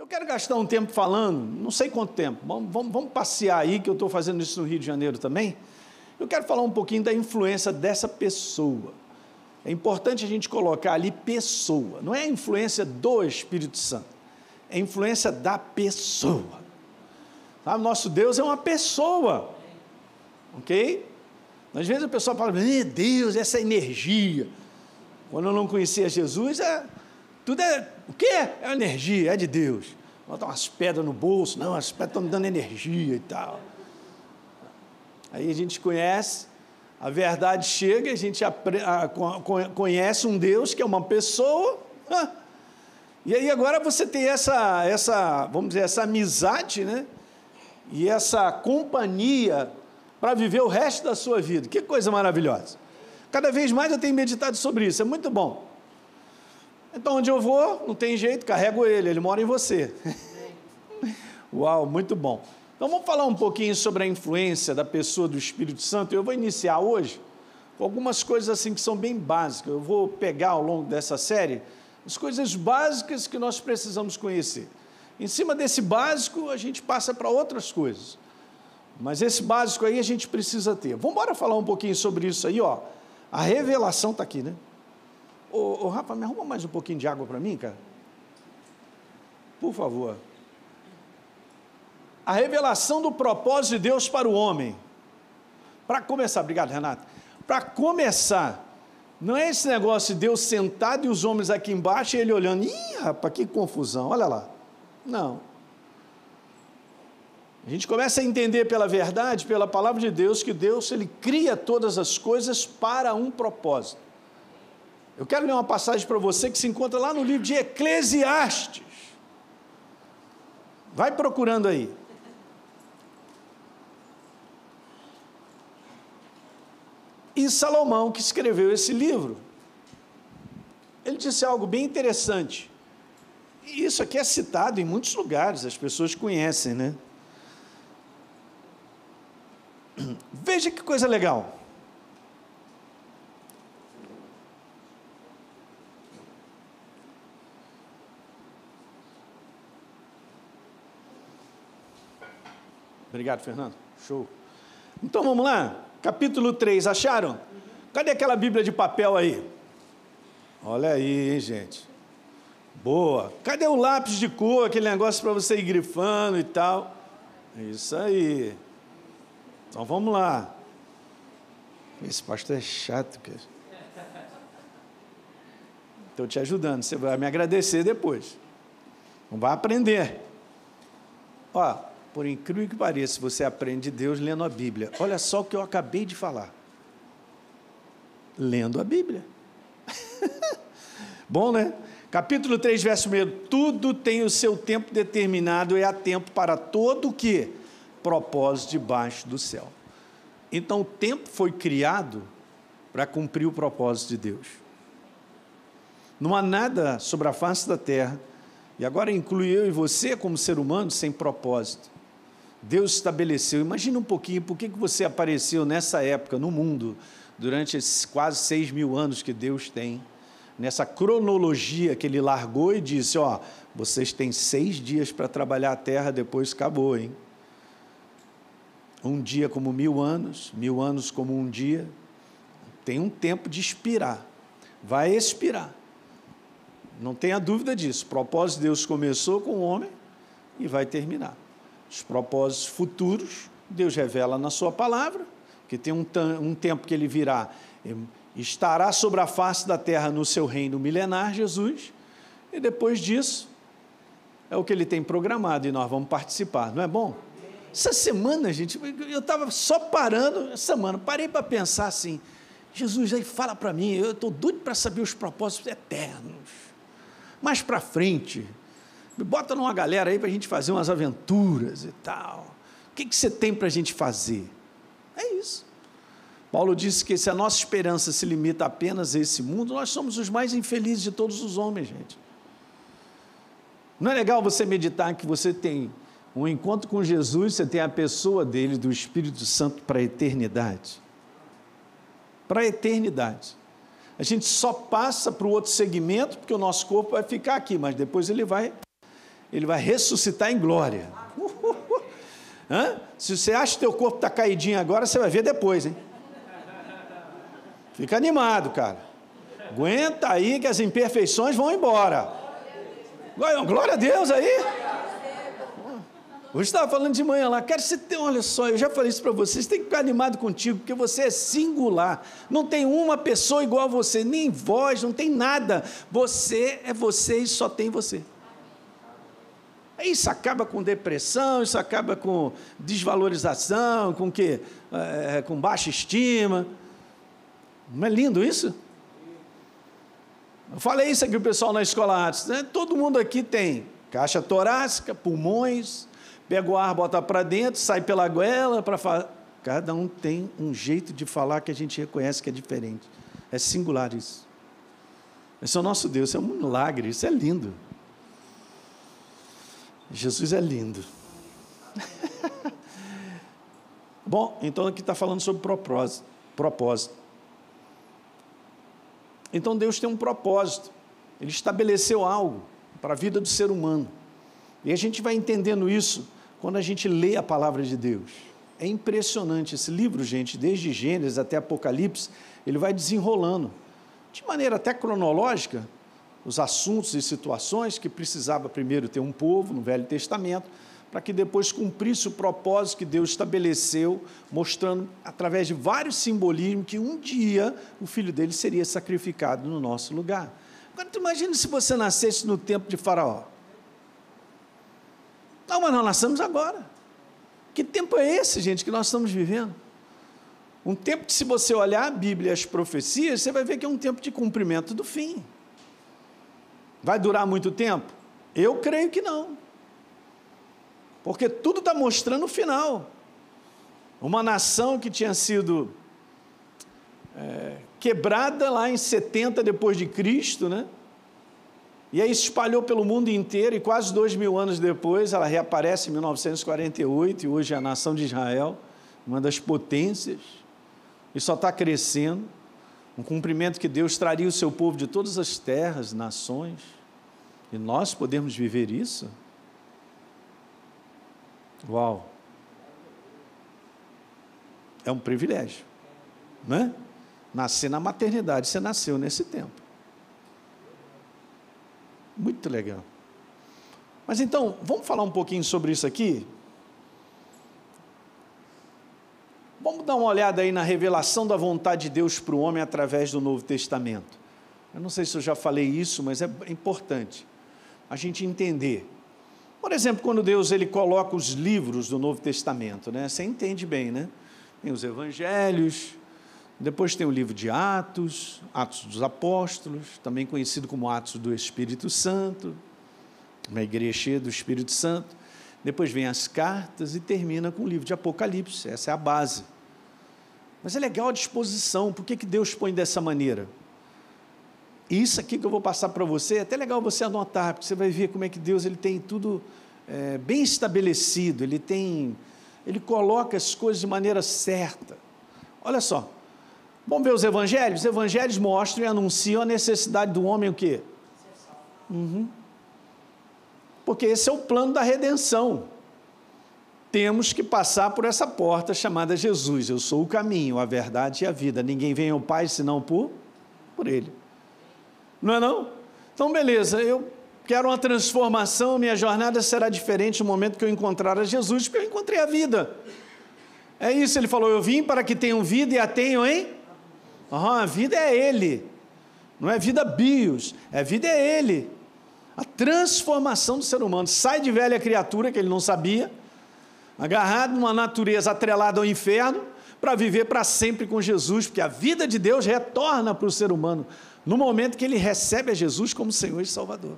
quero gastar um tempo falando, não sei quanto tempo, vamos passear aí, que eu estou fazendo isso no Rio de Janeiro também. Eu quero falar um pouquinho da influência dessa pessoa. É importante a gente colocar ali pessoa, não é a influência do Espírito Santo, é a influência da pessoa. Sabe, nosso Deus é uma pessoa, ok? Às vezes a pessoa fala, meu Deus, essa energia. Quando eu não conhecia Jesus, tudo é, o quê? É energia, é de Deus. Botar umas pedras no bolso, não, as pedras estão me dando energia e tal. Aí a gente conhece, a verdade chega, a gente conhece um Deus que é uma pessoa, e aí agora você tem vamos dizer, essa amizade, né? E essa companhia para viver o resto da sua vida. Que coisa maravilhosa. Cada vez mais eu tenho meditado sobre isso, é muito bom. Então, onde eu vou, não tem jeito, carrego ele mora em você. Uau, muito bom. Então, vamos falar um pouquinho sobre a influência da pessoa do Espírito Santo. Eu vou iniciar hoje com algumas coisas assim que são bem básicas. Eu vou pegar ao longo dessa série as coisas básicas que nós precisamos conhecer. Em cima desse básico, a gente passa para outras coisas. Mas esse básico aí a gente precisa ter. Vamos embora falar um pouquinho sobre isso aí, ó. A revelação está aqui, né? Ô, Rafa, me arruma mais um pouquinho de água para mim, cara? Por favor. A revelação do propósito de Deus para o homem. Para começar, obrigado, Renato. Para começar, não é esse negócio de Deus sentado e os homens aqui embaixo e ele olhando. Ih, rapaz, que confusão, olha lá. Não. A gente começa a entender pela verdade, pela palavra de Deus, que Deus, Ele cria todas as coisas para um propósito. Eu quero ler uma passagem para você que se encontra lá no livro de Eclesiastes. Vai procurando aí. E Salomão, que escreveu esse livro, ele disse algo bem interessante. E isso aqui é citado em muitos lugares, as pessoas conhecem, né? Veja que coisa legal. Obrigado, Fernando. Show. Então vamos lá. Capítulo 3, acharam? Cadê aquela Bíblia de papel aí? Olha aí, hein, gente. Boa. Cadê o lápis de cor, aquele negócio para você ir grifando e tal? Isso aí. Então vamos lá. Esse pastor é chato, cara. Estou te ajudando, você vai me agradecer depois. Não vai aprender. Ó, por incrível que pareça, você aprende de Deus lendo a Bíblia. Olha só o que eu acabei de falar. Lendo a Bíblia. Bom, né? Capítulo 3, verso 1. Tudo tem o seu tempo determinado e há tempo para todo o que? Propósito debaixo do céu. Então o tempo foi criado para cumprir o propósito de Deus. Não há nada sobre a face da terra, e agora inclui eu e você como ser humano, sem propósito. Deus estabeleceu, imagina um pouquinho, por que você apareceu nessa época no mundo, durante esses quase 6.000 anos que Deus tem, nessa cronologia que Ele largou e disse, ó, vocês têm 6 dias para trabalhar a terra, depois acabou, hein? Um dia como 1.000 anos, 1.000 anos como um dia, tem um tempo de expirar, vai expirar, não tenha dúvida disso. O propósito de Deus começou com o homem e vai terminar. Os propósitos futuros, Deus revela na sua palavra, que tem um tempo que Ele virá, estará sobre a face da terra no seu reino milenar, Jesus, e depois disso, é o que Ele tem programado e nós vamos participar, não é bom? Essa semana, gente, eu estava só parando, essa semana, parei para pensar assim, Jesus, aí fala para mim, eu estou doido para saber os propósitos eternos, mais para frente, me bota numa galera aí para a gente fazer umas aventuras e tal, o que você tem para a gente fazer? É isso. Paulo disse que se a nossa esperança se limita apenas a esse mundo, nós somos os mais infelizes de todos os homens, gente. Não é legal você meditar que você tem um encontro com Jesus, você tem a pessoa dele, do Espírito Santo, para a eternidade. Para a eternidade. A gente só passa para o outro segmento, porque o nosso corpo vai ficar aqui, mas depois ele vai ele vai ressuscitar em glória. Se você acha que teu corpo está caidinho agora, você vai ver depois, hein? Fica animado, cara. Aguenta aí que as imperfeições vão embora. Glória a Deus aí. Hoje estava falando de manhã lá, cara, olha só, eu já falei isso para vocês, tem que ficar animado contigo, porque você é singular, não tem uma pessoa igual a você, nem voz, não tem nada, você é você e só tem você. Isso acaba com depressão, isso acaba com desvalorização, com quê? Com baixa estima. Não é lindo isso? Eu falei isso aqui para o pessoal na Escola Atos, né? Todo mundo aqui tem caixa torácica, pulmões, pega o ar, bota para dentro, sai pela goela, cada um tem um jeito de falar que a gente reconhece que é diferente. É singular isso. Esse é o nosso Deus, isso é um milagre, isso é lindo. Jesus é lindo. Bom, então aqui está falando sobre propósito. Então Deus tem um propósito, Ele estabeleceu algo para a vida do ser humano. E a gente vai entendendo isso quando a gente lê a palavra de Deus. É impressionante esse livro, gente, desde Gênesis até Apocalipse, ele vai desenrolando, de maneira até cronológica, os assuntos e situações que precisava primeiro ter um povo no Velho Testamento, para que depois cumprisse o propósito que Deus estabeleceu, mostrando através de vários simbolismos que um dia o filho dele seria sacrificado no nosso lugar. Agora, tu imagina se você nascesse no tempo de Faraó. Não, mas nós nascemos agora. Que tempo é esse, gente, que nós estamos vivendo? Um tempo que, se você olhar a Bíblia e as profecias, você vai ver que é um tempo de cumprimento do fim. Vai durar muito tempo? Eu creio que não. Porque tudo está mostrando o final. Uma nação que tinha sido quebrada lá em 70 depois de Cristo, né? E aí se espalhou pelo mundo inteiro, e quase 2000 anos depois, ela reaparece em 1948, e hoje é a nação de Israel, uma das potências, e só está crescendo, um cumprimento que Deus traria o seu povo de todas as terras, nações, e nós podemos viver isso? Uau! É um privilégio, não é? Nascer na maternidade, você nasceu nesse tempo. Muito legal. Mas então, vamos falar um pouquinho sobre isso aqui? Vamos dar uma olhada aí na revelação da vontade de Deus para o homem através do Novo Testamento. Eu não sei se eu já falei isso, mas é importante a gente entender. Por exemplo, quando Deus ele coloca os livros do Novo Testamento, né? Você entende bem, né? Tem os Evangelhos, depois tem o livro de Atos, Atos dos Apóstolos, também conhecido como Atos do Espírito Santo, uma igreja cheia do Espírito Santo. Depois vem as cartas e termina com o livro de Apocalipse, essa é a base. Mas é legal a disposição, por que Deus põe dessa maneira? E isso aqui que eu vou passar para você, é até legal você anotar, porque você vai ver como é que Deus ele tem tudo bem estabelecido, ele coloca as coisas de maneira certa. Olha só, vamos ver os evangelhos mostram e anunciam a necessidade do homem o quê? Porque esse é o plano da redenção. Temos que passar por essa porta chamada Jesus. Eu sou o caminho, a verdade e a vida. Ninguém vem ao Pai senão por Ele. Não é não? Então, beleza, eu quero uma transformação, minha jornada será diferente no momento que eu encontrar a Jesus, porque eu encontrei a vida. É isso, ele falou, eu vim para que tenham vida e a tenham, hein? A vida é Ele. Não é vida bios, a vida é Ele. A transformação do ser humano. Sai de velha criatura, que ele não sabia, agarrado numa natureza atrelada ao inferno, para viver para sempre com Jesus, porque a vida de Deus retorna para o ser humano, no momento que ele recebe a Jesus como Senhor e Salvador.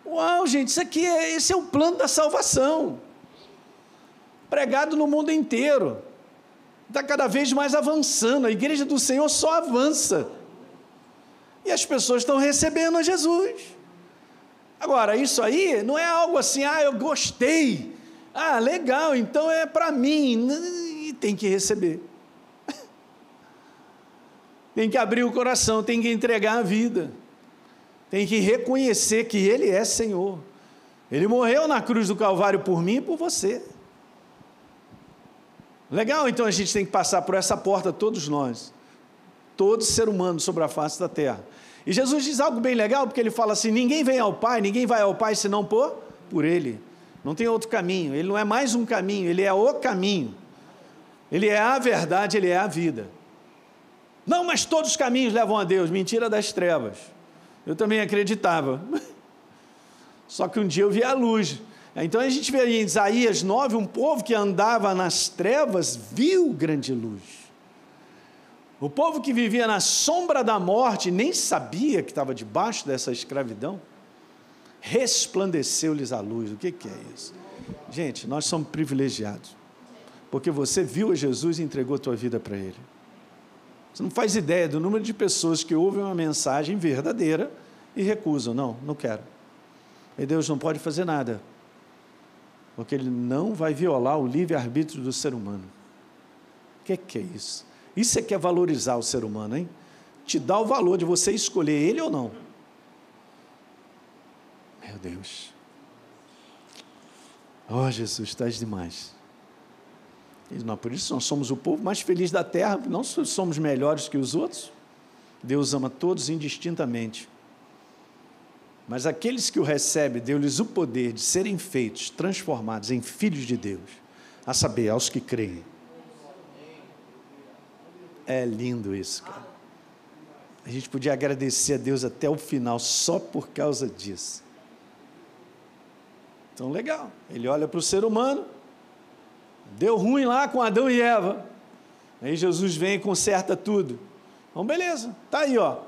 Uau, gente, esse é o plano da salvação, pregado no mundo inteiro, está cada vez mais avançando, a igreja do Senhor só avança, e as pessoas estão recebendo a Jesus. Agora, isso aí não é algo assim, eu gostei, legal, então é para mim, e tem que receber. Tem que abrir o coração, tem que entregar a vida, tem que reconhecer que Ele é Senhor. Ele morreu na cruz do Calvário por mim e por você. Legal, então a gente tem que passar por essa porta, todos nós. Todo ser humano sobre a face da terra. E Jesus diz algo bem legal, porque ele fala assim, ninguém vem ao Pai, ninguém vai ao Pai senão por Ele. Não tem outro caminho, Ele não é mais um caminho, Ele é o caminho. Ele é a verdade, Ele é a vida. Não, mas todos os caminhos levam a Deus. Mentira das trevas. Eu também acreditava. Só que um dia eu vi a luz. Então a gente vê em Isaías 9, um povo que andava nas trevas, viu grande luz. O povo que vivia na sombra da morte, nem sabia que estava debaixo dessa escravidão, resplandeceu-lhes a luz. O que é isso? Gente, nós somos privilegiados, porque você viu a Jesus e entregou a tua vida para Ele. Você não faz ideia do número de pessoas que ouvem uma mensagem verdadeira e recusam. Não quero. E Deus não pode fazer nada, porque Ele não vai violar o livre-arbítrio do ser humano. O que é isso? Isso é que é valorizar o ser humano, hein? Te dá o valor de você escolher ele ou não. Meu Deus. Oh, Jesus, estás demais. E não, por isso nós somos o povo mais feliz da terra, não somos melhores que os outros. Deus ama todos indistintamente. Mas aqueles que o recebem, deu-lhes o poder de serem feitos, transformados em filhos de Deus, a saber, aos que creem. É lindo isso, cara. A gente podia agradecer a Deus até o final, só por causa disso. Então, legal. Ele olha para o ser humano, deu ruim lá com Adão e Eva. Aí Jesus vem e conserta tudo. Então, beleza, está aí, ó.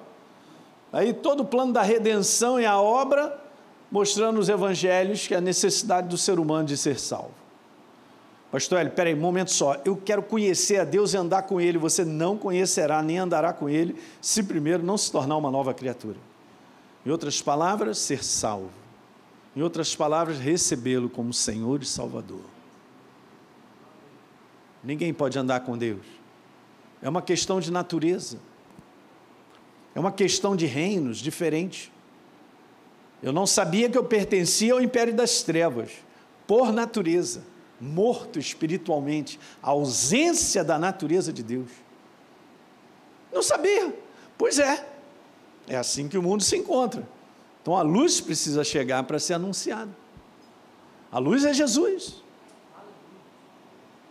Aí todo o plano da redenção e a obra, mostrando nos evangelhos que a necessidade do ser humano de ser salvo. Pastor Hélio, peraí, um momento só, eu quero conhecer a Deus e andar com Ele. Você não conhecerá nem andará com Ele, se primeiro não se tornar uma nova criatura. Em outras palavras, ser salvo. Em outras palavras, recebê-lo como Senhor e Salvador. Ninguém pode andar com Deus. É uma questão de natureza. É uma questão de reinos diferentes. Eu não sabia que eu pertencia ao império das trevas, por natureza. Morto espiritualmente, a ausência da natureza de Deus. Não sabia. Pois é assim que o mundo se encontra. Então a luz precisa chegar para ser anunciada. A luz é Jesus.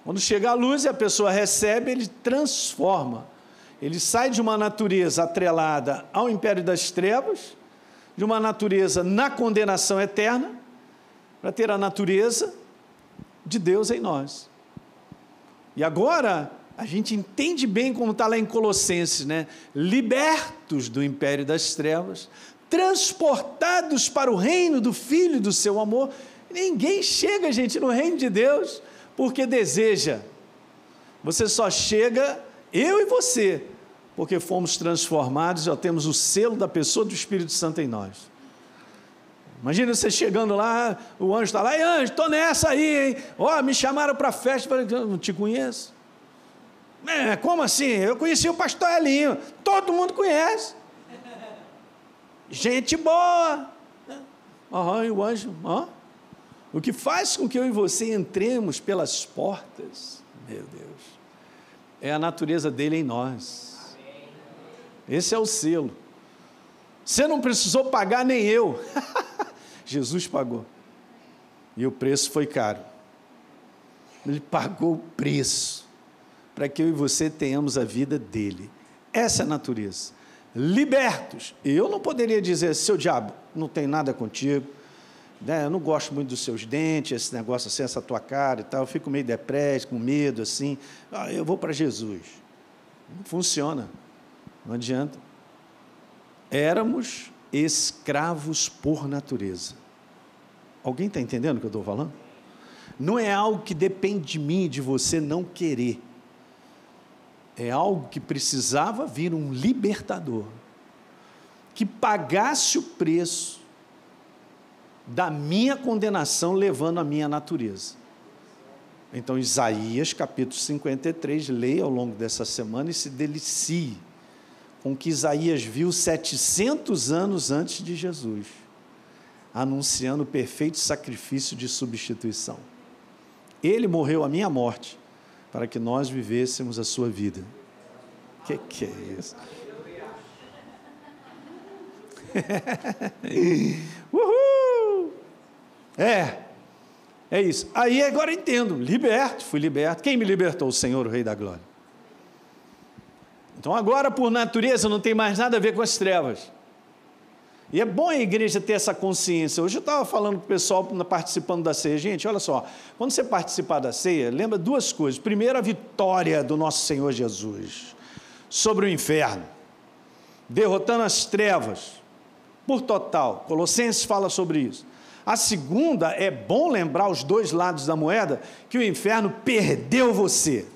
Quando chega a luz e a pessoa recebe, ele transforma. Ele sai de uma natureza atrelada ao império das trevas, de uma natureza na condenação eterna, para ter a natureza de Deus em nós. E agora, a gente entende bem como está lá em Colossenses, né? Libertos do império das trevas, transportados para o reino do Filho do seu amor. Ninguém chega, gente, no reino de Deus, porque deseja. Você só chega, eu e você, porque fomos transformados, já temos o selo da pessoa do Espírito Santo em nós. Imagina você chegando lá, o anjo está lá, e anjo, estou nessa aí, hein? Ó, me chamaram para a festa, eu não te conheço. Como assim? Eu conheci o pastor Elinho, todo mundo conhece. Gente boa. E o anjo, o que faz com que eu e você entremos pelas portas, meu Deus, é a natureza dele em nós. Esse é o selo. Você não precisou pagar, nem eu. Jesus pagou. E o preço foi caro. Ele pagou o preço para que eu e você tenhamos a vida dele. Essa é a natureza. Libertos. Eu não poderia dizer, seu diabo, não tem nada contigo, né? Eu não gosto muito dos seus dentes, esse negócio assim, essa tua cara e tal, eu fico meio depressa, com medo assim, eu vou para Jesus. Não funciona, não adianta. Éramos escravos por natureza. Alguém está entendendo o que eu estou falando? Não é algo que depende de mim e de você não querer. É algo que precisava vir um libertador, que pagasse o preço da minha condenação, levando a minha natureza. Então, Isaías, capítulo 53, leia ao longo dessa semana e se delicie com o que Isaías viu 700 anos antes de Jesus. anunciando o perfeito sacrifício de substituição. Ele morreu a minha morte, para que nós vivêssemos a sua vida. Que é isso? Uhul! É isso. Aí agora entendo, fui liberto. Quem me libertou? O Senhor, o Rei da Glória. Então agora, por natureza, não tem mais nada a ver com as trevas. E é bom a igreja ter essa consciência. Hoje eu estava falando com o pessoal participando da ceia. Gente, olha só, quando você participar da ceia, lembra duas coisas. Primeiro, a vitória do nosso Senhor Jesus sobre o inferno, derrotando as trevas por total. Colossenses fala sobre isso. A segunda, é bom lembrar os dois lados da moeda, que o inferno perdeu você.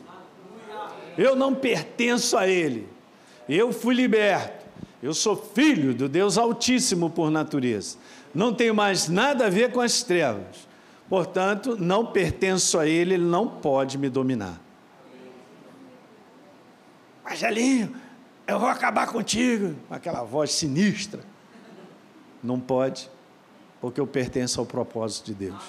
Eu não pertenço a ele. Eu fui liberto. Eu sou filho do Deus Altíssimo por natureza. Não tenho mais nada a ver com as trevas. Portanto, não pertenço a ele, ele não pode me dominar. Marcelinho, eu vou acabar contigo. Com aquela voz sinistra. Não pode, porque eu pertenço ao propósito de Deus.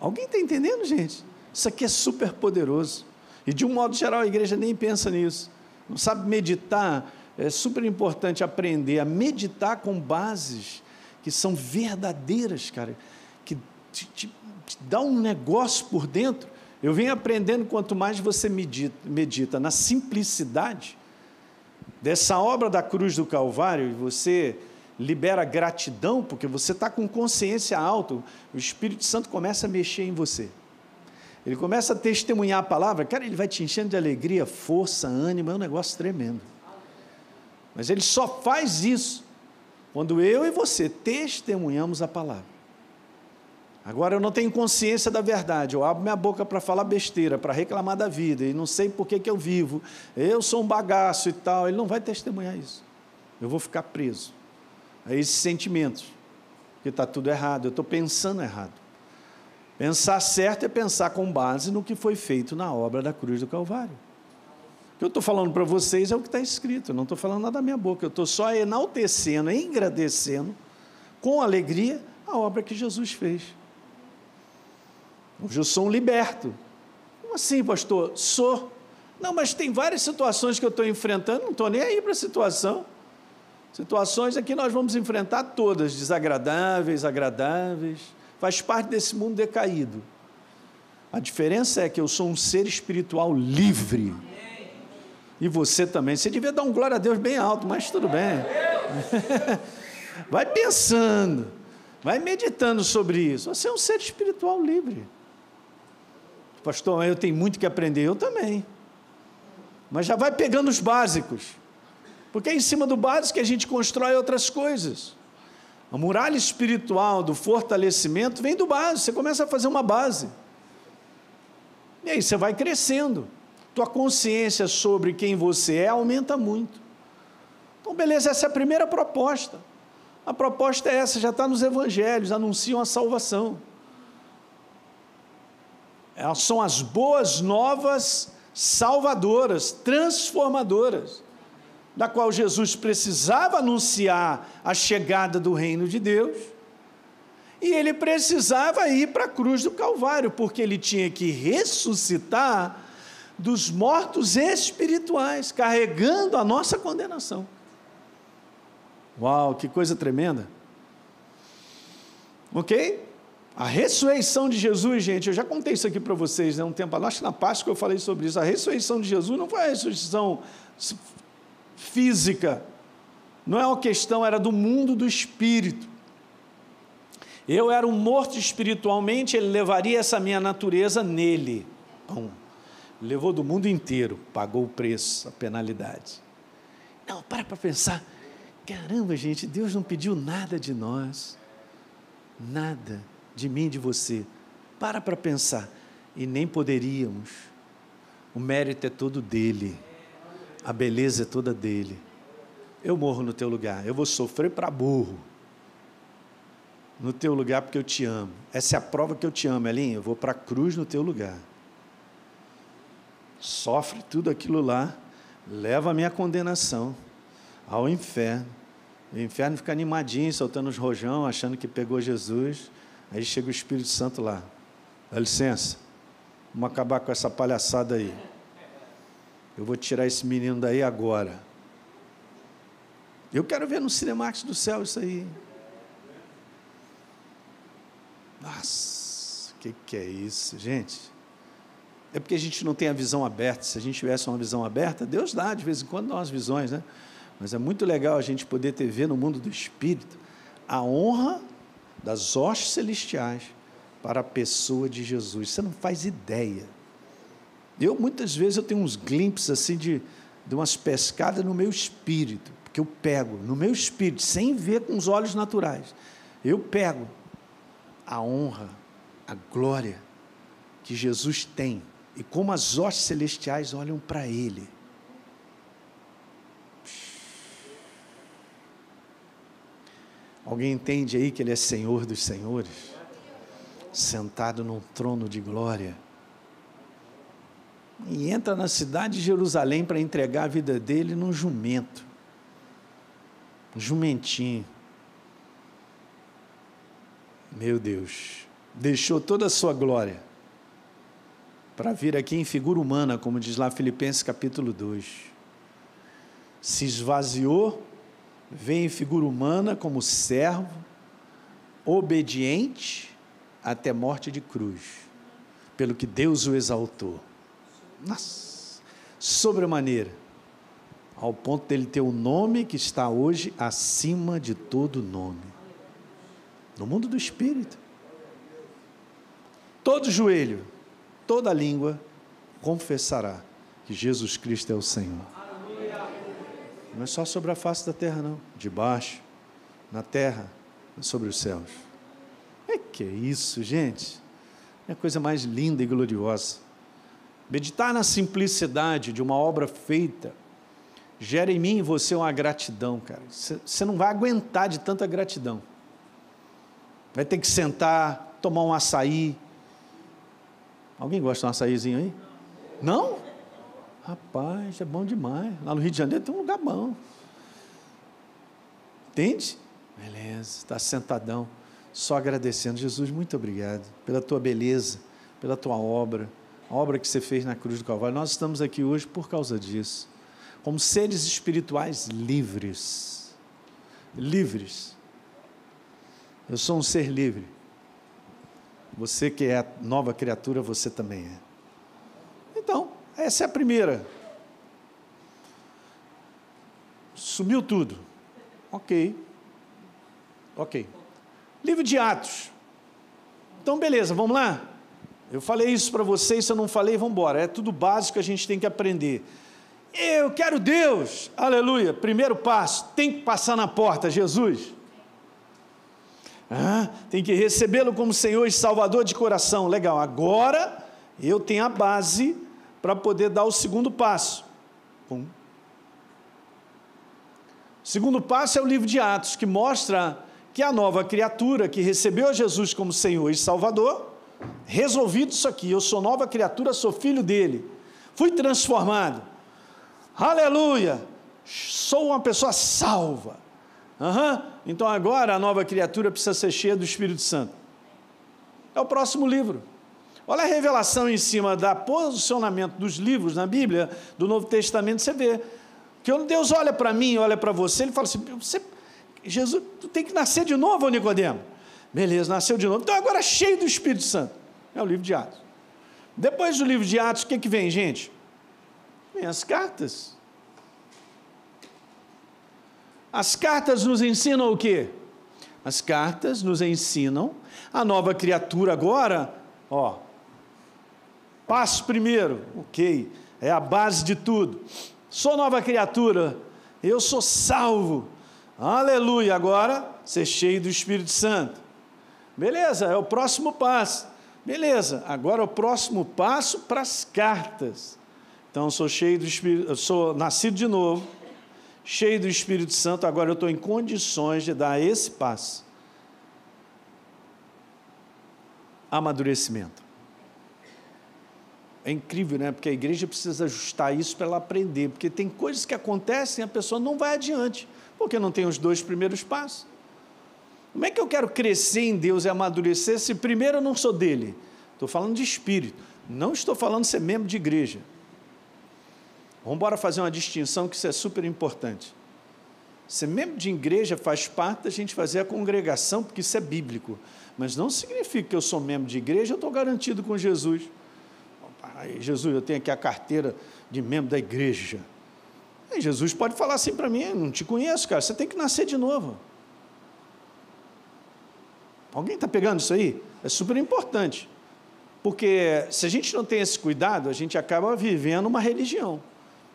Alguém está entendendo, gente? Isso aqui é super poderoso. E de um modo geral a igreja nem pensa nisso. Não sabe meditar. É super importante aprender a meditar com bases que são verdadeiras, cara, que te dá um negócio por dentro. Eu venho aprendendo, quanto mais você medita na simplicidade dessa obra da cruz do Calvário, e você libera gratidão, porque você está com consciência alta, o Espírito Santo começa a mexer em você. Ele começa a testemunhar a palavra, cara, ele vai te enchendo de alegria, força, ânimo, é um negócio tremendo. Mas ele só faz isso quando eu e você testemunhamos a palavra. Agora eu não tenho consciência da verdade, eu abro minha boca para falar besteira, para reclamar da vida, e não sei por que eu vivo, eu sou um bagaço e tal, ele não vai testemunhar isso. Eu vou ficar preso a esses sentimentos, que está tudo errado, eu estou pensando errado. Pensar certo é pensar com base no que foi feito na obra da cruz do Calvário. O que eu estou falando para vocês é o que está escrito, eu não estou falando nada da minha boca, eu estou só enaltecendo, engrandecendo, com alegria, a obra que Jesus fez. Hoje eu sou um liberto. Como assim, pastor? Sou. Não, mas tem várias situações que eu estou enfrentando, não estou nem aí para a situação. Situações aqui nós vamos enfrentar todas, desagradáveis, agradáveis, faz parte desse mundo decaído. A diferença é que eu sou um ser espiritual livre. E você também. Você devia dar um glória a Deus bem alto, mas tudo bem. Vai pensando, vai meditando sobre isso. Você é um ser espiritual livre. Pastor, eu tenho muito que aprender. Eu também. Mas já vai pegando os básicos. Porque é em cima do básico que a gente constrói outras coisas. A muralha espiritual do fortalecimento vem do básico. Você começa a fazer uma base. E aí você vai crescendo. Tua consciência sobre quem você é aumenta muito. Então, beleza, essa é a primeira proposta. A proposta é essa, já está nos evangelhos, anunciam a salvação. Elas são as boas novas salvadoras, transformadoras, da qual Jesus precisava anunciar a chegada do reino de Deus, e ele precisava ir para a cruz do Calvário, porque ele tinha que ressuscitar dos mortos espirituais, carregando a nossa condenação. Uau, que coisa tremenda. Ok? A ressurreição de Jesus, gente, eu já contei isso aqui para vocês, né, um tempo, acho que na Páscoa eu falei sobre isso. A ressurreição de Jesus não foi a ressurreição física, não é uma questão, era do mundo do espírito. Eu era um morto espiritualmente, ele levaria essa minha natureza nele. Bom, levou do mundo inteiro, pagou o preço, a penalidade. Não, para pensar, caramba, gente, Deus não pediu nada de nós, nada, de mim, de você. Para pensar, e nem poderíamos. O mérito é todo dele, a beleza é toda dele. Eu morro no teu lugar, eu vou sofrer para burro, no teu lugar, porque eu te amo. Essa é a prova que eu te amo, Elinho. Eu vou para a cruz no teu lugar. Sofre tudo aquilo lá, leva a minha condenação ao inferno. O inferno fica animadinho, soltando os rojão, achando que pegou Jesus. Aí chega o Espírito Santo lá. Dá licença, vamos acabar com essa palhaçada aí. Eu vou tirar esse menino daí agora. Eu quero ver no Cinemax do céu isso aí. Nossa, o que é isso, gente? É porque a gente não tem a visão aberta. Se a gente tivesse uma visão aberta, Deus dá, de vez em quando, dá umas visões, né? Mas é muito legal a gente poder ver no mundo do Espírito a honra das hostes celestiais para a pessoa de Jesus. Você não faz ideia. Muitas vezes, eu tenho uns glimpses assim de umas pescadas no meu espírito, porque eu pego no meu espírito, sem ver com os olhos naturais, eu pego a honra, a glória que Jesus tem, e como as hostes celestiais olham para Ele. Alguém entende aí que Ele é Senhor dos senhores, sentado num trono de glória, e entra na cidade de Jerusalém para entregar a vida dele num jumento, um jumentinho. Meu Deus, deixou toda a sua glória para vir aqui em figura humana, como diz lá Filipenses capítulo 2. Se esvaziou, veio em figura humana como servo, obediente até morte de cruz, pelo que Deus o exaltou. Nossa, sobremaneira, ao ponto dele ter o nome que está hoje acima de todo nome. No mundo do Espírito, todo joelho, toda língua confessará que Jesus Cristo é o Senhor. Não é só sobre a face da terra, não. Debaixo, na terra, sobre os céus. Que é isso, gente? É a coisa mais linda e gloriosa. Meditar na simplicidade de uma obra feita gera em mim e você uma gratidão, cara. Você não vai aguentar de tanta gratidão. Vai ter que sentar, tomar um açaí. Alguém gosta de um açaizinho aí? Não? Rapaz, é bom demais. Lá no Rio de Janeiro tem um lugar bom. Entende? Beleza, está sentadão, só agradecendo. Jesus, muito obrigado pela tua beleza, pela tua obra, a obra que você fez na cruz do Calvário. Nós estamos aqui hoje por causa disso, como seres espirituais livres. Livres. Eu sou um ser livre. Você que é a nova criatura, você também é. Então, essa é a primeira. Sumiu tudo. Ok. Livro de Atos. Então, beleza, vamos lá? Eu falei isso para vocês, se eu não falei, vamos embora. É tudo básico que a gente tem que aprender. Eu quero Deus, aleluia. Primeiro passo, tem que passar na porta, Jesus. Tem que recebê-lo como Senhor e Salvador de coração. Legal, agora eu tenho a base para poder dar o segundo passo. O segundo passo é o livro de Atos, que mostra que a nova criatura que recebeu Jesus como Senhor e Salvador, resolvido isso aqui, eu sou nova criatura, sou filho dele, fui transformado, aleluia, sou uma pessoa salva. Então agora a nova criatura precisa ser cheia do Espírito Santo. É o próximo livro. Olha a revelação em cima do posicionamento dos livros na Bíblia, do Novo Testamento. Você vê que Deus olha para mim, olha para você, Ele fala assim, Jesus, tu tem que nascer de novo, Nicodemo. Beleza, nasceu de novo. Então agora é cheio do Espírito Santo. É o livro de Atos. Depois do livro de Atos, o que vem, gente? Vem as cartas. As cartas nos ensinam o quê? As cartas nos ensinam a nova criatura agora, passo primeiro, ok, é a base de tudo. Sou nova criatura, eu sou salvo, aleluia, agora ser cheio do Espírito Santo. Beleza, é o próximo passo. Beleza, agora é o próximo passo para as cartas. Então, sou cheio do Espírito, eu sou nascido de novo, cheio do Espírito Santo, agora eu estou em condições de dar esse passo. Amadurecimento. É incrível, né? Porque a igreja precisa ajustar isso para ela aprender, porque tem coisas que acontecem e a pessoa não vai adiante, porque não tem os 2 primeiros passos. Como é que eu quero crescer em Deus e amadurecer se primeiro eu não sou dele? Estou falando de espírito, não estou falando de ser membro de igreja. Vamos embora fazer uma distinção, que isso é super importante. Ser membro de igreja faz parte da gente fazer a congregação, porque isso é bíblico, mas não significa que eu sou membro de igreja, eu estou garantido com Jesus. Jesus, eu tenho aqui a carteira de membro da igreja. E Jesus pode falar assim para mim: eu não te conheço, cara, você tem que nascer de novo. Alguém está pegando isso aí? É super importante, porque se a gente não tem esse cuidado, a gente acaba vivendo uma religião.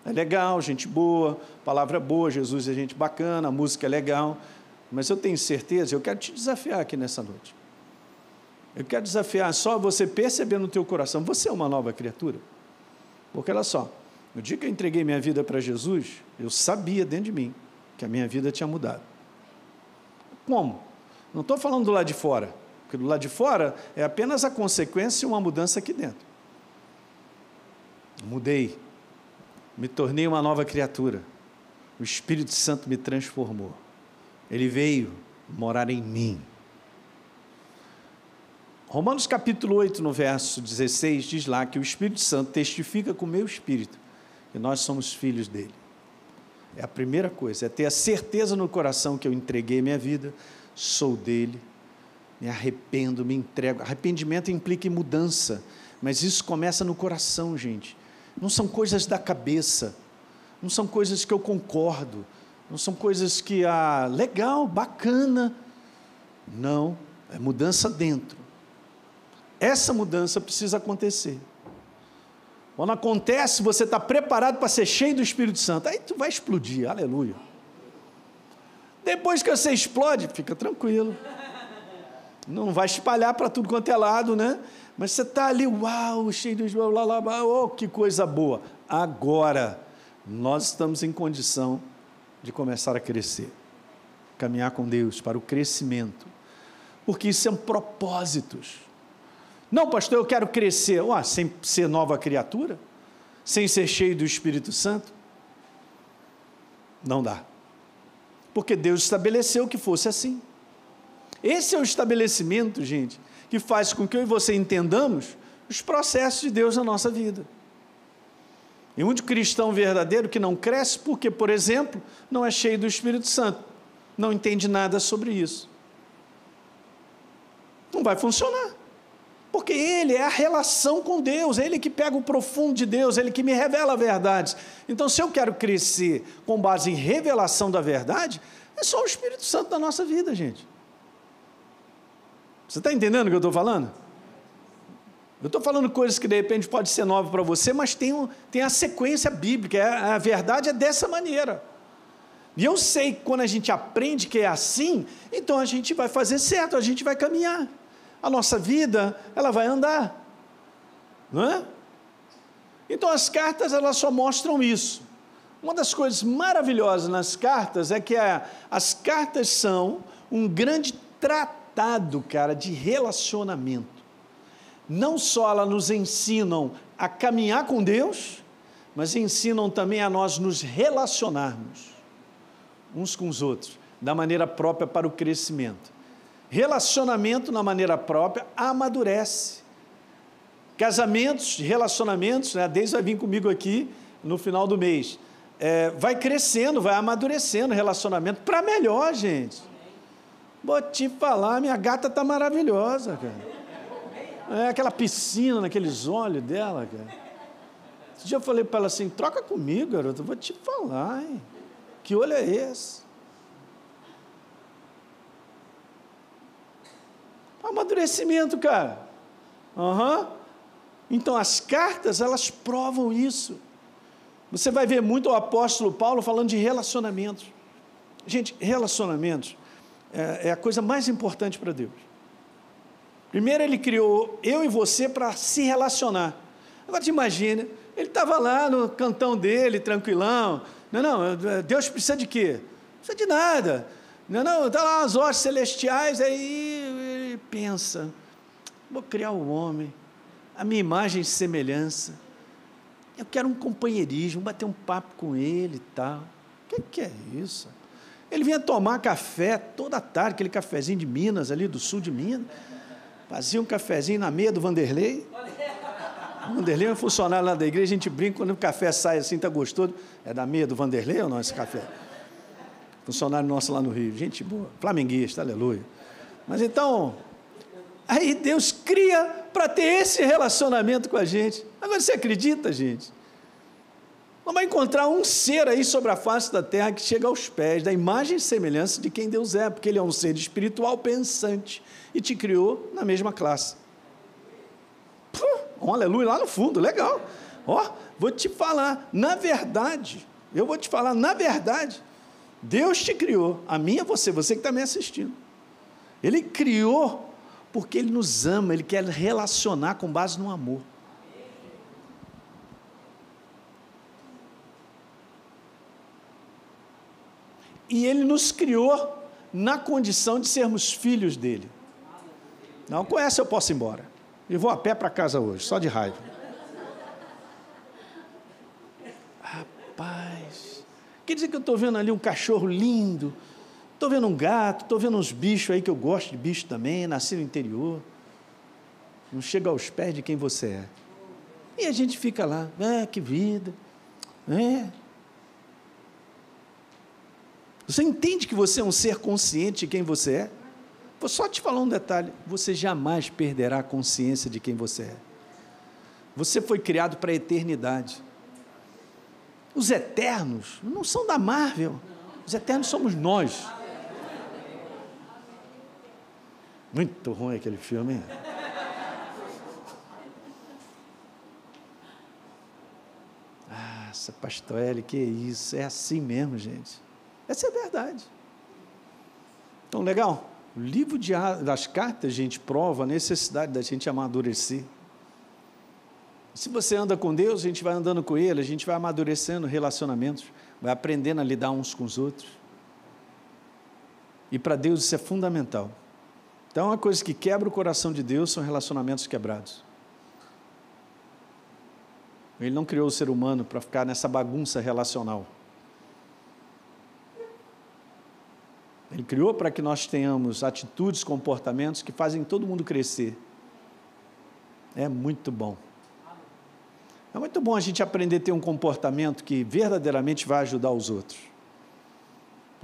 É legal, gente boa, palavra boa, Jesus é gente bacana, a música é legal, mas eu tenho certeza, eu quero te desafiar aqui nessa noite. Eu quero desafiar só você perceber no teu coração, você é uma nova criatura. Porque olha só, no dia que eu entreguei minha vida para Jesus, eu sabia dentro de mim que a minha vida tinha mudado. Como? Não estou falando do lado de fora, porque do lado de fora é apenas a consequência de uma mudança aqui dentro. Mudei, me tornei uma nova criatura, o Espírito Santo me transformou, ele veio morar em mim. Romanos capítulo 8, no verso 16, diz lá que o Espírito Santo testifica com o meu espírito que nós somos filhos dele. É a primeira coisa, é ter a certeza no coração que eu entreguei minha vida, sou dele, me arrependo, me entrego. Arrependimento implica em mudança, mas isso começa no coração, gente. Não são coisas da cabeça, não são coisas que eu concordo, não são coisas que, legal, bacana. Não, é mudança dentro. Essa mudança precisa acontecer. Quando acontece, você está preparado para ser cheio do Espírito Santo, aí tu vai explodir, aleluia. Depois que você explode, fica tranquilo. Não vai espalhar para tudo quanto é lado, né? Mas você está ali, uau, cheio do Espírito, oh, que coisa boa. Agora, nós estamos em condição de começar a crescer, caminhar com Deus para o crescimento, porque isso são propósitos. Não, pastor, eu quero crescer, sem ser nova criatura, sem ser cheio do Espírito Santo, não dá, porque Deus estabeleceu que fosse assim. Esse é o estabelecimento, gente, que faz com que eu e você entendamos os processos de Deus na nossa vida. E um cristão verdadeiro que não cresce, porque, por exemplo, não é cheio do Espírito Santo, não entende nada sobre isso, não vai funcionar, porque ele é a relação com Deus, é ele que pega o profundo de Deus, é ele que me revela verdades. Então, se eu quero crescer com base em revelação da verdade, é só o Espírito Santo da nossa vida, gente. Você está entendendo o que eu estou falando? Eu estou falando coisas que de repente pode ser nova para você, mas tem a sequência bíblica, a verdade é dessa maneira. E eu sei que quando a gente aprende que é assim, então a gente vai fazer certo, a gente vai caminhar. A nossa vida, ela vai andar. Não é? Então as cartas, elas só mostram isso. Uma das coisas maravilhosas nas cartas é que as cartas são um grande tratado, cara, de relacionamento. Não só elas nos ensinam a caminhar com Deus, mas ensinam também a nós nos relacionarmos uns com os outros, da maneira própria para o crescimento. Relacionamento na maneira própria amadurece. Casamentos, relacionamentos, né, a Deise vai vir comigo aqui no final do mês, vai crescendo, vai amadurecendo o relacionamento para melhor, gente. Vou te falar, minha gata está maravilhosa, cara. Aquela piscina naqueles olhos dela, cara. Esse dia eu falei para ela assim, troca comigo, garota, eu vou te falar, hein? Que olho é esse? Amadurecimento, cara. Então, as cartas, elas provam isso. Você vai ver muito o apóstolo Paulo falando de relacionamentos. Gente, relacionamentos é a coisa mais importante para Deus. Primeiro ele criou eu e você para se relacionar. Agora te imagina, ele estava lá no cantão dele, tranquilão. Não, Deus precisa de quê? Não precisa de nada. Não, está lá as hostes celestiais, aí ele pensa, vou criar o homem. a minha imagem e semelhança. Eu quero um companheirismo, bater um papo com ele e tal. O que é isso? Ele vinha tomar café toda tarde, aquele cafezinho de Minas, ali do sul de Minas. Fazia um cafezinho na meia do Vanderlei. O Vanderlei é um funcionário lá da igreja, a gente brinca, quando o café sai assim, está gostoso. É da meia do Vanderlei ou não esse café? Funcionário nosso lá no Rio, gente boa, flamenguista, aleluia. Mas então, aí Deus cria para ter esse relacionamento com a gente. Agora você acredita, gente? Não vai encontrar um ser aí sobre a face da terra que chega aos pés da imagem e semelhança de quem Deus é, porque Ele é um ser espiritual pensante e te criou na mesma classe. Um aleluia lá no fundo, legal. Vou te falar, na verdade, Deus te criou, a mim e você que está me assistindo. Ele criou porque Ele nos ama, Ele quer relacionar com base no amor. E Ele nos criou na condição de sermos filhos dEle. Não, com essa eu posso ir embora. Eu vou a pé para casa hoje, só de raiva. Rapaz, quer dizer que eu estou vendo ali um cachorro lindo, estou vendo um gato, estou vendo uns bichos aí que eu gosto de bicho também, nasci no interior. Não chega aos pés de quem você é. E a gente fica lá, que vida, Você entende que você é um ser consciente de quem você é? Vou só te falar um detalhe, você jamais perderá a consciência de quem você é. Você foi criado para a eternidade. Os eternos não são da Marvel, os eternos somos nós. Muito ruim aquele filme, hein? Essa pastor Eli, que isso, é assim mesmo, gente. Essa é a verdade. Então, legal? O livro das cartas, gente, prova a necessidade da gente amadurecer. Se você anda com Deus, a gente vai andando com Ele, a gente vai amadurecendo relacionamentos, vai aprendendo a lidar uns com os outros. E para Deus isso é fundamental. Então, uma coisa que quebra o coração de Deus são relacionamentos quebrados. Ele não criou o ser humano para ficar nessa bagunça relacional. Ele criou para que nós tenhamos atitudes, comportamentos que fazem todo mundo crescer. É muito bom. É muito bom a gente aprender a ter um comportamento que verdadeiramente vai ajudar os outros.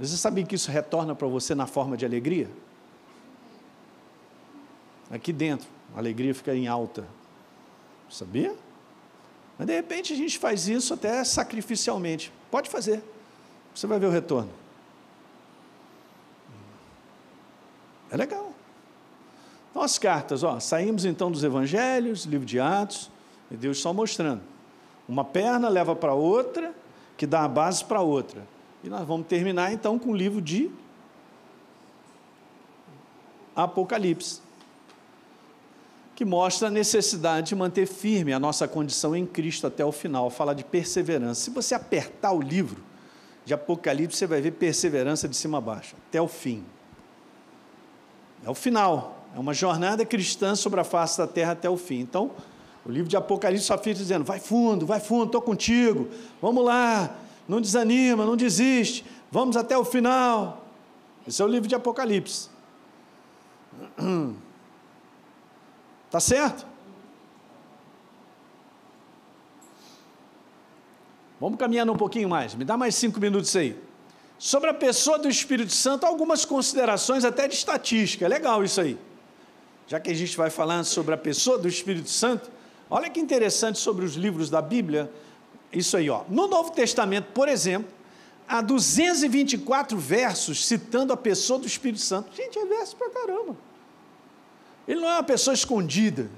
Você sabia que isso retorna para você na forma de alegria? Aqui dentro, a alegria fica em alta. Sabia? Mas de repente a gente faz isso até sacrificialmente. Pode fazer. Você vai ver o retorno. É legal. Então as cartas, saímos então dos evangelhos, livro de Atos, e Deus só mostrando. Uma perna leva para outra, que dá a base para outra. E nós vamos terminar então com o livro de Apocalipse, que mostra a necessidade de manter firme a nossa condição em Cristo até o final, fala de perseverança. Se você apertar o livro de Apocalipse, você vai ver perseverança de cima a baixo, até o fim. É o final, é uma jornada cristã sobre a face da terra até o fim. Então, o livro de Apocalipse só fica dizendo, vai fundo, estou contigo, vamos lá, não desanima, não desiste, vamos até o final. Esse é o livro de Apocalipse. Tá certo? Vamos caminhando um pouquinho mais, me dá mais 5 minutos aí. Sobre a pessoa do Espírito Santo, algumas considerações até de estatística, é legal isso aí. Já que a gente vai falar sobre a pessoa do Espírito Santo, olha que interessante sobre os livros da Bíblia, isso aí, no Novo Testamento, por exemplo, há 224 versos citando a pessoa do Espírito Santo. Gente, é verso pra caramba. Ele não é uma pessoa escondida,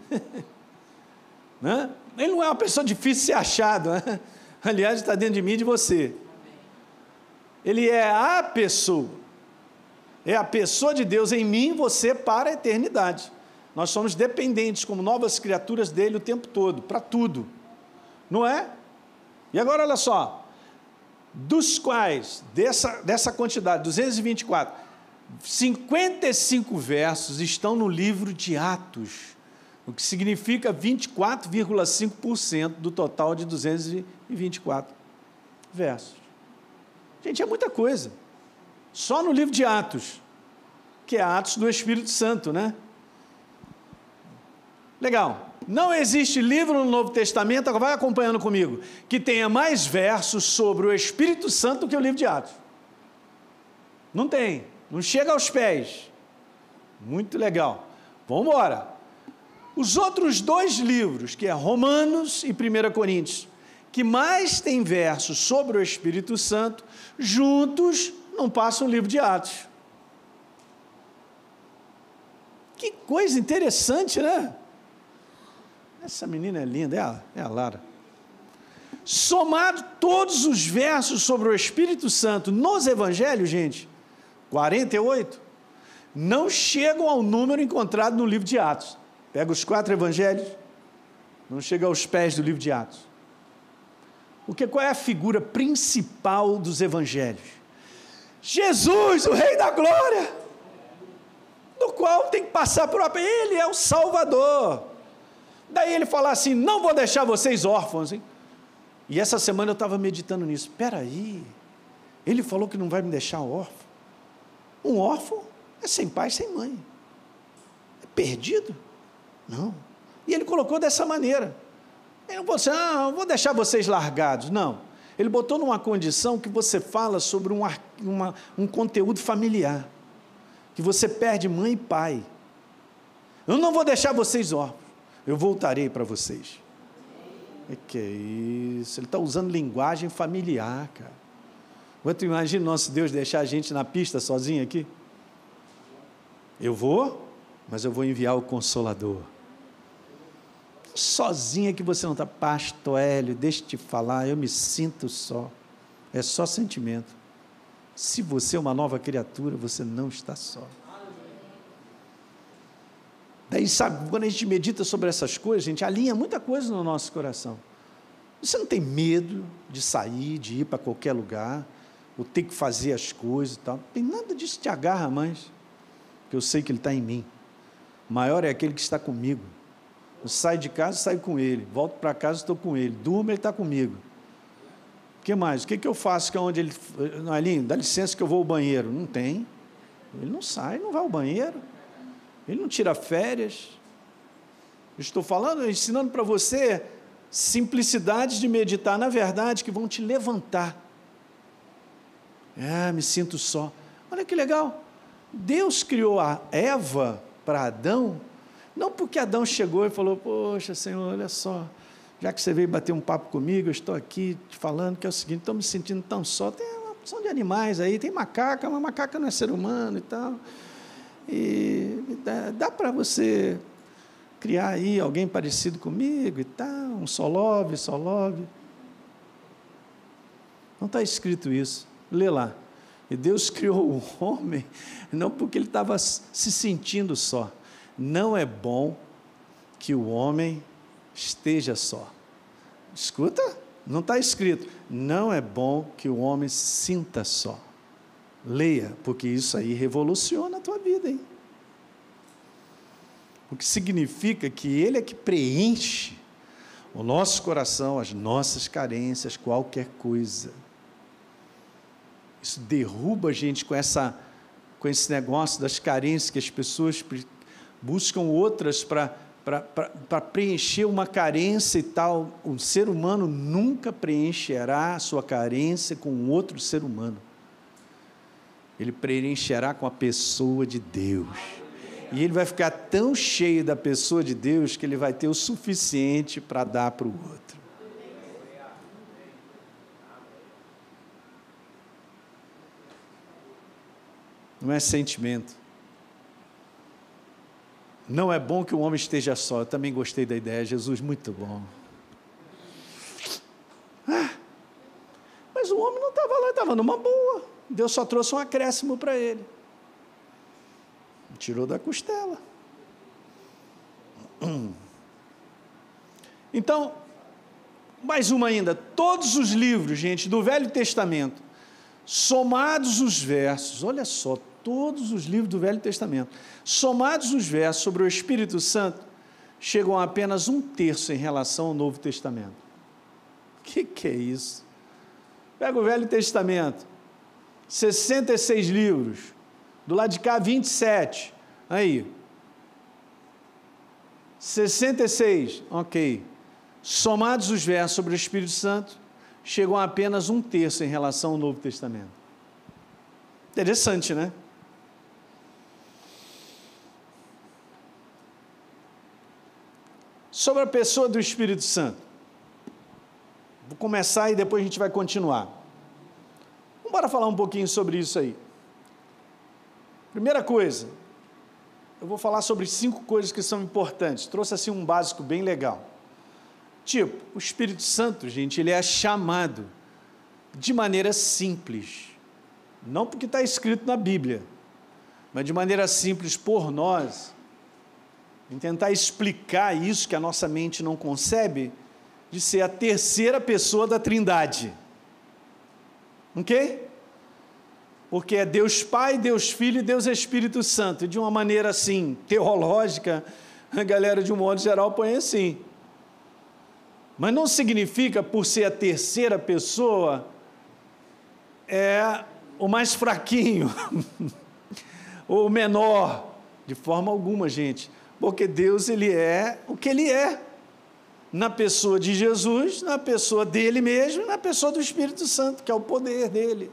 né? Ele não é uma pessoa difícil de ser achado, né? Aliás, está dentro de mim e de você. Ele é a pessoa de Deus em mim e você para a eternidade. Nós somos dependentes, como novas criaturas dele o tempo todo, para tudo, não é? E agora olha só, dos quais, dessa quantidade, 224, 55 versos estão no livro de Atos, o que significa 24,5% do total de 224 versos. Gente, é muita coisa. Só no livro de Atos, que é Atos do Espírito Santo, né? Legal. Não existe livro no Novo Testamento, agora vai acompanhando comigo, que tenha mais versos sobre o Espírito Santo do que o livro de Atos. Não tem. Não chega aos pés. Muito legal. Vamos embora. Os outros dois livros, que é Romanos e 1 Coríntios, que mais tem versos sobre o Espírito Santo, juntos não passam o livro de Atos. Que coisa interessante, né? Essa menina é linda, é a Lara. Somado todos os versos sobre o Espírito Santo nos evangelhos, gente, 48, não chegam ao número encontrado no livro de Atos. Pega os 4 evangelhos, não chega aos pés do livro de Atos. Qual é a figura principal dos evangelhos? Jesus, o Rei da Glória, do qual tem que passar por... Ele é o Salvador. Daí ele fala assim, não vou deixar vocês órfãos, hein? E essa semana eu estava meditando nisso. Espera aí, ele falou que não vai me deixar órfão. Um órfão é sem pai, sem mãe. É perdido? Não. E ele colocou dessa maneira. Ele não falou assim, não vou deixar vocês largados. Não. Ele botou numa condição que você fala sobre um conteúdo familiar. Que você perde mãe e pai. Eu não vou deixar vocês órfãos. Eu voltarei para vocês. Que é isso? Ele está usando linguagem familiar, cara. Você imagina nosso Deus deixar a gente na pista sozinho aqui? Eu vou, mas eu vou enviar o Consolador. Sozinho é que você não está. Pastor Hélio, deixa eu te falar, eu me sinto só. É só sentimento. Se você é uma nova criatura, você não está só. Daí, sabe, quando a gente medita sobre essas coisas, a gente alinha muita coisa no nosso coração. Você não tem medo de sair, de ir para qualquer lugar, ou ter que fazer as coisas e tal. Não tem nada disso que te agarra mais, porque eu sei que Ele está em mim. Maior é aquele que está comigo. Eu saio de casa, saio com Ele. Volto para casa, estou com Ele. Durmo, Ele está comigo. O que mais? O que eu faço que é onde Ele... Alinho, dá licença que eu vou ao banheiro. Não tem. Ele não sai, não vai ao banheiro. Ele não tira férias. Eu estou falando, ensinando para você simplicidades de meditar na verdade que vão te levantar. Me sinto só. Olha que legal. Deus criou a Eva para Adão, não porque Adão chegou e falou, poxa, Senhor, olha só, já que você veio bater um papo comigo, eu estou aqui te falando que é o seguinte, estou me sentindo tão só. Tem uma opção de animais aí, tem macaca, mas macaca não é ser humano e tal. E dá para você criar aí alguém parecido comigo e tal, um só love. Não está escrito isso. Lê lá. E Deus criou o homem, não porque ele estava se sentindo só. Não é bom que o homem esteja só. Escuta, não está escrito. Não é bom que o homem sinta só. Leia, porque isso aí revoluciona a tua vida, hein? O que significa que Ele é que preenche o nosso coração, as nossas carências, qualquer coisa. Isso derruba a gente com esse negócio das carências que as pessoas buscam outras para preencher uma carência e tal. Um ser humano nunca preencherá a sua carência com outro ser humano. Ele preencherá com a pessoa de Deus. E ele vai ficar tão cheio da pessoa de Deus que ele vai ter o suficiente para dar para o outro. Não é sentimento. Não é bom que o homem esteja só. Eu também gostei da ideia. Jesus, muito bom. Mas o homem não estava lá, estava numa boa. Deus só trouxe um acréscimo para ele. Tirou da costela. Então, mais uma ainda. Todos os livros, gente, do Velho Testamento, somados os versos, olha só, todos os livros do Velho Testamento, somados os versos sobre o Espírito Santo, chegam a apenas 1/3 em relação ao Novo Testamento. O que é isso? Pega o Velho Testamento, 66 livros, do lado de cá 27, aí, 66, ok, somados os versos sobre o Espírito Santo, chegam a apenas 1/3 em relação ao Novo Testamento. Interessante, né? Sobre a pessoa do Espírito Santo. Vou começar e depois a gente vai continuar. Vamos falar um pouquinho sobre isso aí. Primeira coisa, eu vou falar sobre 5 coisas que são importantes. Trouxe assim um básico bem legal. Tipo, o Espírito Santo, gente, ele é chamado de maneira simples. Não porque está escrito na Bíblia, mas de maneira simples por nós, em tentar explicar isso que a nossa mente não concebe, de ser a terceira pessoa da Trindade. Ok? Porque é Deus Pai, Deus Filho e Deus Espírito Santo. E de uma maneira assim, teológica, a galera de um modo geral põe assim. Mas não significa, por ser a terceira pessoa, é o mais fraquinho, ou o menor, de forma alguma, gente. Porque Deus, ele é o que ele é, na pessoa de Jesus, na pessoa dele mesmo, na pessoa do Espírito Santo, que é o poder dele.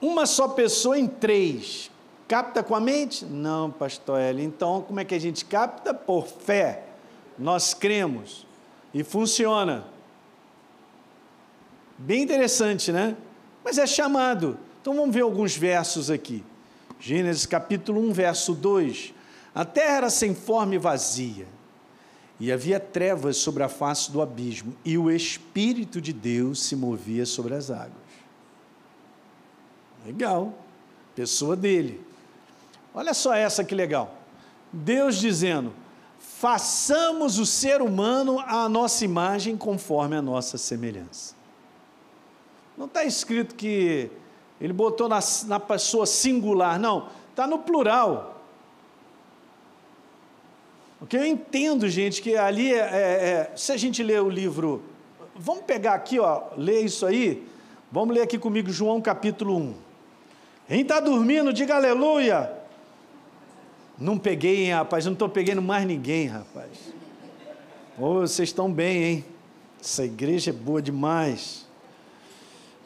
Uma só pessoa em 3, capta com a mente? Não, pastor Hélio, então como é que a gente capta? Por fé, nós cremos, e funciona. Bem interessante, né? Mas é chamado. Então vamos ver alguns versos aqui. Gênesis capítulo 1, verso 2. A terra era sem forma e vazia, e havia trevas sobre a face do abismo, e o Espírito de Deus se movia sobre as águas. Legal, pessoa dele. Olha só essa que legal. Deus dizendo, façamos o ser humano à nossa imagem, conforme a nossa semelhança. Não está escrito que ele botou na pessoa singular, não, está no plural. Porque eu entendo, gente, que ali, se a gente ler o livro, vamos pegar aqui, ó, ler isso aí, vamos ler aqui comigo João capítulo 1. Quem está dormindo, diga aleluia. Não peguei, hein, rapaz, eu não estou pegando mais ninguém, rapaz. Oh, vocês estão bem, hein? Essa igreja é boa demais.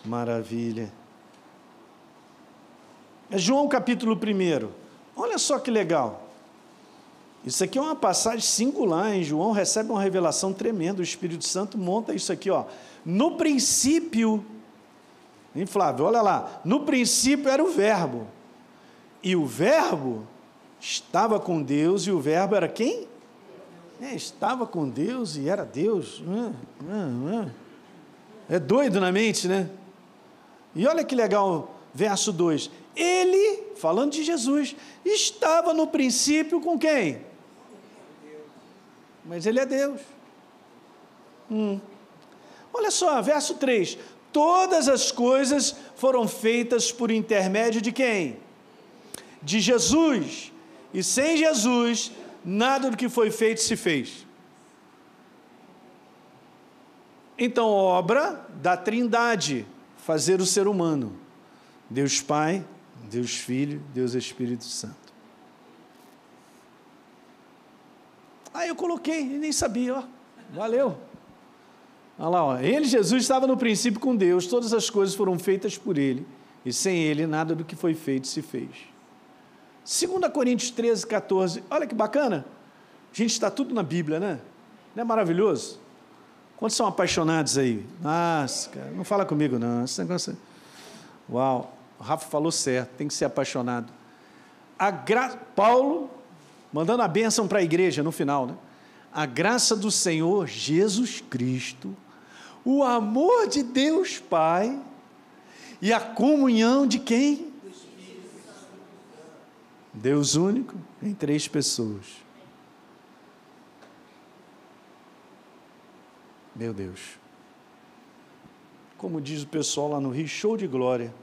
Maravilha. É João capítulo 1. Olha só que legal. Isso aqui é uma passagem singular, hein? João recebe uma revelação tremenda, o Espírito Santo monta isso aqui, ó. No princípio, hein, Flávio? Olha lá, no princípio era o verbo, e o verbo estava com Deus, e o verbo era quem? Estava com Deus e era Deus. É doido na mente, né? E olha que legal, verso 2. Ele, falando de Jesus, estava no princípio com quem? Mas ele é Deus. Olha só, verso 3. Todas as coisas foram feitas por intermédio de quem? De Jesus. E sem Jesus, nada do que foi feito se fez. Então, obra da Trindade, fazer o ser humano. Deus Pai, Deus Filho, Deus Espírito Santo. Aí eu coloquei, e nem sabia, ó. Valeu. Olha lá, ó. Ele, Jesus, estava no princípio com Deus, todas as coisas foram feitas por ele, e sem ele nada do que foi feito se fez. 2 Coríntios 13, 14, olha que bacana. Gente, está tudo na Bíblia, né? Não é maravilhoso? Quantos são apaixonados aí? Nossa, cara, não fala comigo não, esse negócio... Uau, o Rafa falou certo, tem que ser apaixonado. Paulo, mandando a bênção para a igreja no final, né? A graça do Senhor Jesus Cristo, o amor de Deus Pai e a comunhão de quem? Deus único em 3 pessoas. Meu Deus. Como diz o pessoal lá no Rio, show de glória.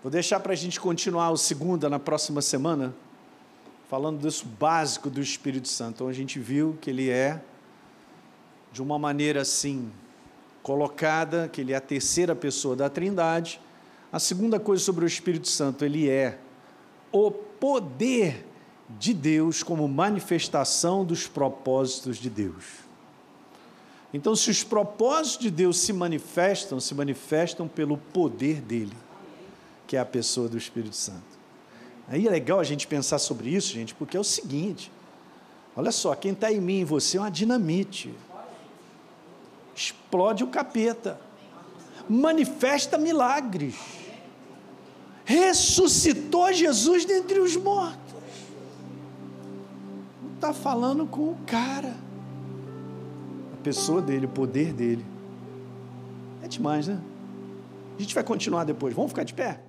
Vou deixar para a gente continuar o segunda na próxima semana, falando disso básico do Espírito Santo. Então, a gente viu que ele é, de uma maneira assim, colocada, que ele é a terceira pessoa da Trindade. A segunda coisa sobre o Espírito Santo, ele é o poder de Deus como manifestação dos propósitos de Deus. Então, se os propósitos de Deus se manifestam pelo poder dele, que é a pessoa do Espírito Santo. Aí é legal a gente pensar sobre isso, gente, porque é o seguinte, olha só, quem está em mim e você é uma dinamite, explode o capeta, manifesta milagres, ressuscitou Jesus dentre os mortos, está falando com o cara, a pessoa dele, o poder dele, é demais, né? A gente vai continuar depois, vamos ficar de pé?